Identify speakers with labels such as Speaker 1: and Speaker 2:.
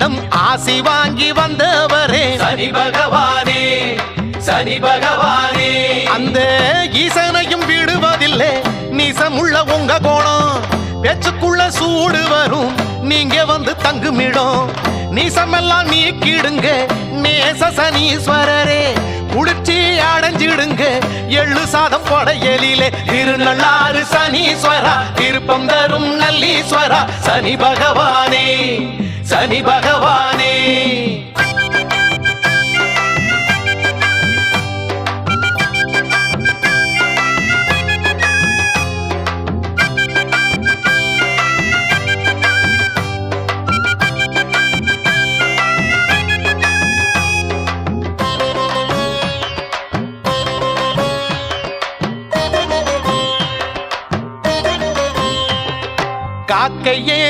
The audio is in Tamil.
Speaker 1: உன்னிடம் ஆசி வாங்கி வந்தவரே
Speaker 2: சனி பகவானே, சனி பகவானே.
Speaker 1: அந்த ஈசனையும் விடுவதில்லை நீசமுள்ள உங்க கோணம். பேச்சுக்குள்ள சூடு வரும் நீங்க வந்து தங்குமிடம். நீசமெல்லாம் நீக்கிடுங்க நேச சனீஸ்வரரே. குளிர்ச்சி அடைஞ்சிடுங்க எள்ளு சாதம் படையலிலே. திருநள்ளாறு சனீஸ்வரா திருப்பம் தரும் நல்லீஸ்வரா. சனி பகவானே, சனி பகவானே. காக்கையே